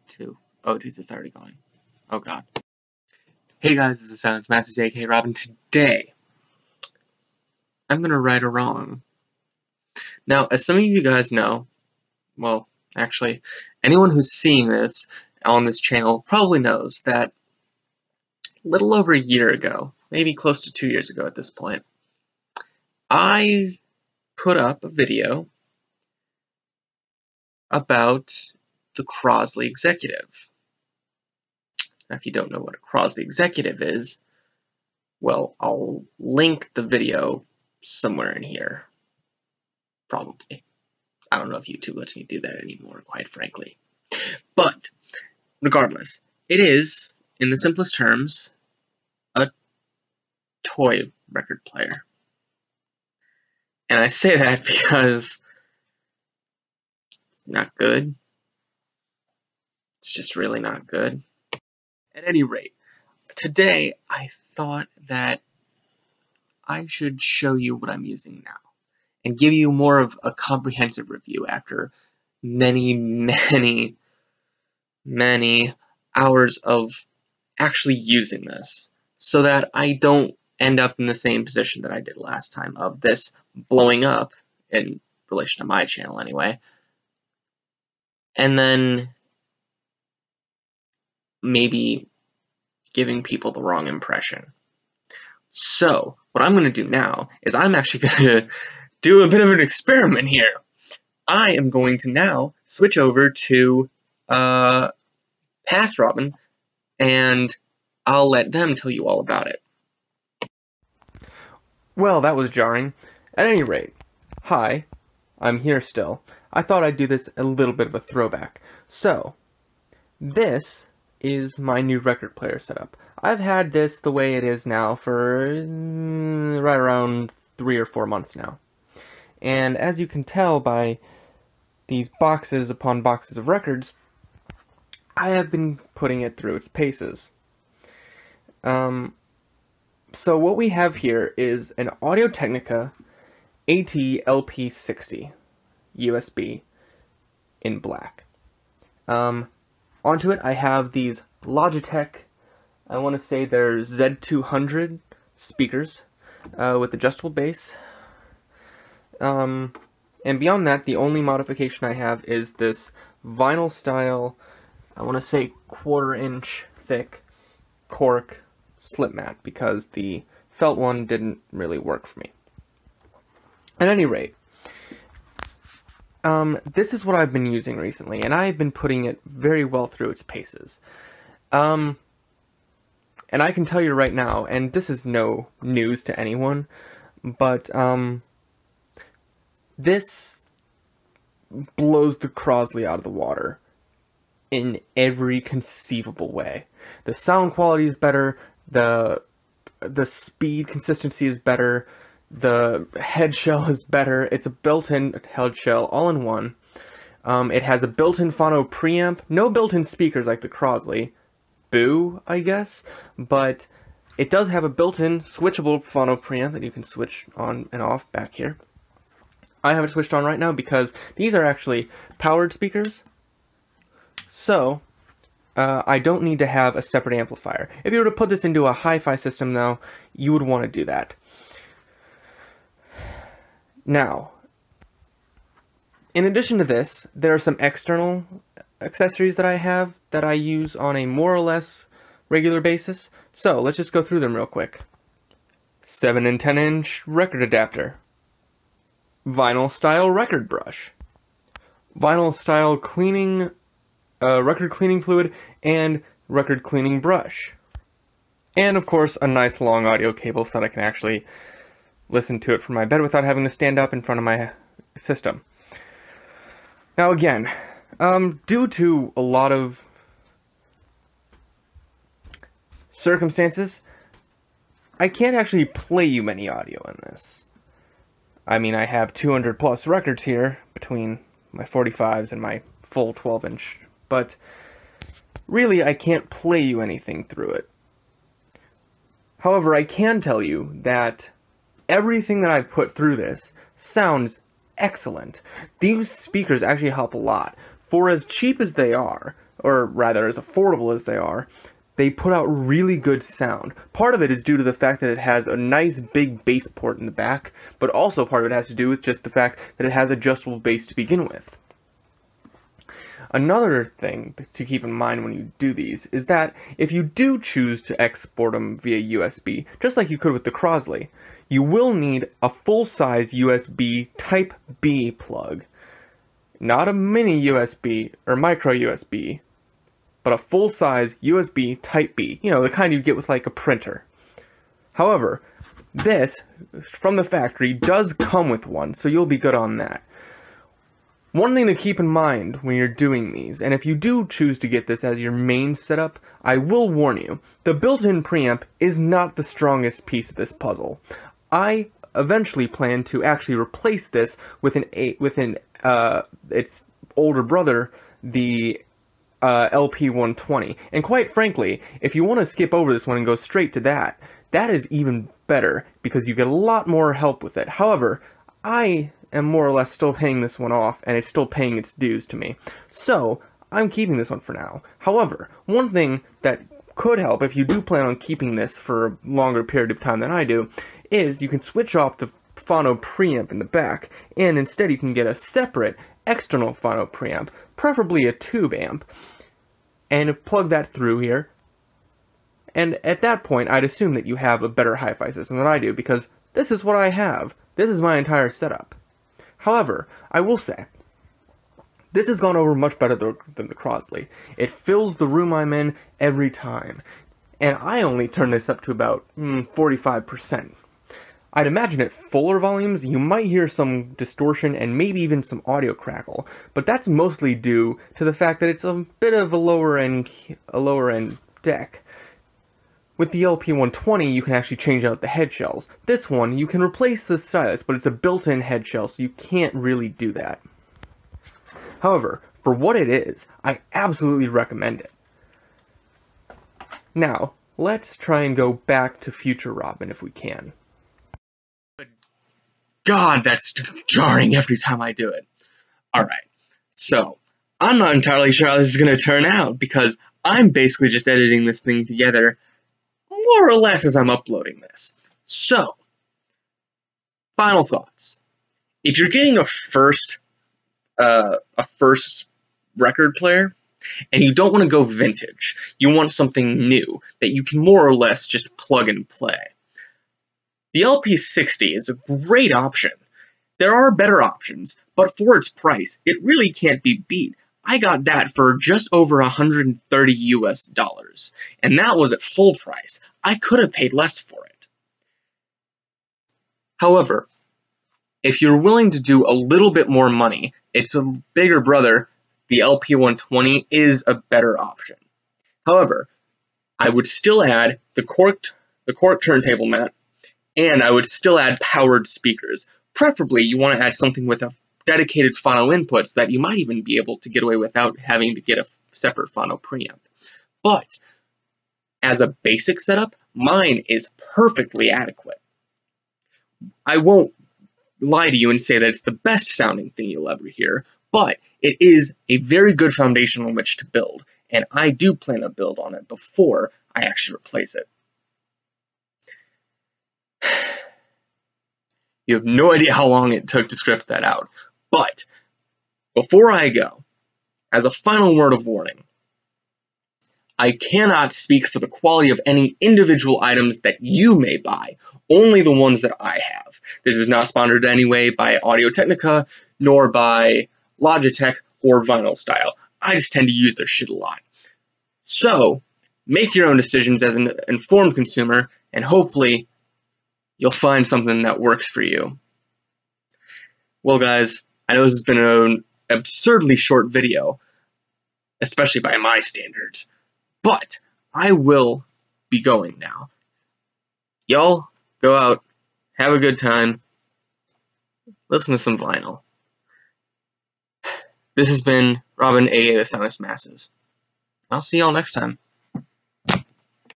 2. Oh, geez, it's already going. Oh, God. Hey, guys, this is Silence Master J.K. Robin. Today, I'm going to right a wrong. Now, as some of you guys know, well, actually, anyone who's seeing this on this channel probably knows that a little over a year ago, maybe close to 2 years ago at this point, I put up a video about the Crosley Executive. Now, if you don't know what a Crosley Executive is, well, I'll link the video somewhere in here. Probably. I don't know if YouTube lets me do that anymore, quite frankly. But, regardless, it is, in the simplest terms, a toy record player. And I say that because it's not good. It's just really not good. At any rate, today I thought that I should show you what I'm using now and give you more of a comprehensive review after many hours of actually using this, so that I don't end up in the same position that I did last time of this blowing up, in relation to my channel anyway, and then maybe giving people the wrong impression. So, what I'm going to do now is I'm actually going to do a bit of an experiment here. I am going to now switch over to Past Robin, and I'll let them tell you all about it. Well, that was jarring. At any rate, hi, I'm here still. I thought I'd do this a little bit of a throwback. So, this is my new record player setup. I've had this the way it is now for right around 3 or 4 months now. And as you can tell by these boxes upon boxes of records, I have been putting it through its paces. So what we have here is an Audio-Technica AT LP-60 USB in black. Onto it I have these Logitech, I want to say they're Z200 speakers with adjustable bass. And beyond that, the only modification I have is this vinyl style, I want to say 1/4 inch thick cork slip mat, because the felt one didn't really work for me. At any rate, this is what I've been using recently, and I've been putting it very well through its paces. And I can tell you right now, and this is no news to anyone, but this blows the Crosley out of the water in every conceivable way. The sound quality is better, the speed consistency is better, the head shell is better. It's a built-in head shell all in one. It has a built-in phono preamp, no built-in speakers like the Crosley. Boo, I guess, but it does have a built-in switchable phono preamp that you can switch on and off back here. I have it switched on right now because these are actually powered speakers, so I don't need to have a separate amplifier. If you were to put this into a hi-fi system, though, you would want to do that. Now, in addition to this, there are some external accessories that I have that I use on a more or less regular basis. So, let's just go through them real quick. 7 and 10 inch record adapter. Vinyl style record brush. Vinyl style cleaning, record cleaning fluid, and record cleaning brush. And of course, a nice long audio cable so that I can actually listen to it from my bed without having to stand up in front of my system. Now again, due to a lot of circumstances, I can't actually play you many audio in this. I mean, I have 200 plus records here between my 45s and my full 12-inch, but really I can't play you anything through it. However, I can tell you that everything that I've put through this sounds excellent. These speakers actually help a lot. For as cheap as they are, or rather as affordable as they are, they put out really good sound. Part of it is due to the fact that it has a nice big bass port in the back, but also part of it has to do with just the fact that it has adjustable bass to begin with. Another thing to keep in mind when you do these is that if you do choose to export them via USB, just like you could with the Crosley, you will need a full-size USB Type B plug. Not a mini USB or micro USB, but a full-size USB Type B, you know, the kind you get with like a printer. However, this, from the factory, does come with one, so you'll be good on that. One thing to keep in mind when you're doing these, and if you do choose to get this as your main setup, I will warn you, the built-in preamp is not the strongest piece of this puzzle. I eventually plan to actually replace this with its older brother, the LP-120. And quite frankly, if you want to skip over this one and go straight to that, that is even better because you get a lot more help with it. However, I am more or less still paying this one off, and it's still paying its dues to me. So, I'm keeping this one for now. However, one thing that could help if you do plan on keeping this for a longer period of time than I do, is you can switch off the phono preamp in the back, and instead you can get a separate external phono preamp, preferably a tube amp, and plug that through here. And at that point, I'd assume that you have a better hi-fi system than I do, because this is what I have. This is my entire setup. However, I will say, this has gone over much better than the Crosley. It fills the room I'm in every time, and I only turn this up to about 45%. I'd imagine at fuller volumes, you might hear some distortion and maybe even some audio crackle, but that's mostly due to the fact that it's a bit of a lower end deck. With the LP-120, you can actually change out the head shells. This one, you can replace the stylus, but it's a built-in head shell, so you can't really do that. However, for what it is, I absolutely recommend it. Now, let's try and go back to Future Robin if we can. God, that's jarring every time I do it. Alright, so, I'm not entirely sure how this is going to turn out, because I'm basically just editing this thing together more or less as I'm uploading this. So, final thoughts. If you're getting a first record player, and you don't want to go vintage, you want something new that you can more or less just plug and play, the LP-60 is a great option. There are better options, but for its price, it really can't be beat. I got that for just over $130 US, and that was at full price. I could have paid less for it. However, if you're willing to do a little bit more money, its a bigger brother, the LP-120, is a better option. However, I would still add the corked turntable mat, and I would still add powered speakers. Preferably, you want to add something with a dedicated phono inputs that you might even be able to get away without having to get a separate phono preamp. But as a basic setup, mine is perfectly adequate. I won't lie to you and say that it's the best sounding thing you'll ever hear, but it is a very good foundation on which to build, and I do plan to build on it before I actually replace it. You have no idea how long it took to script that out, but before I go, as a final word of warning, I cannot speak for the quality of any individual items that you may buy, only the ones that I have. This is not sponsored in any way by Audio-Technica, nor by Logitech or Vinyl Style. I just tend to use their shit a lot. So, make your own decisions as an informed consumer, and hopefully, you'll find something that works for you. Well guys, I know this has been an absurdly short video, especially by my standards, but I will be going now. Y'all go out, have a good time, listen to some vinyl. This has been Robin, aka the Soundless Masses. I'll see y'all next time.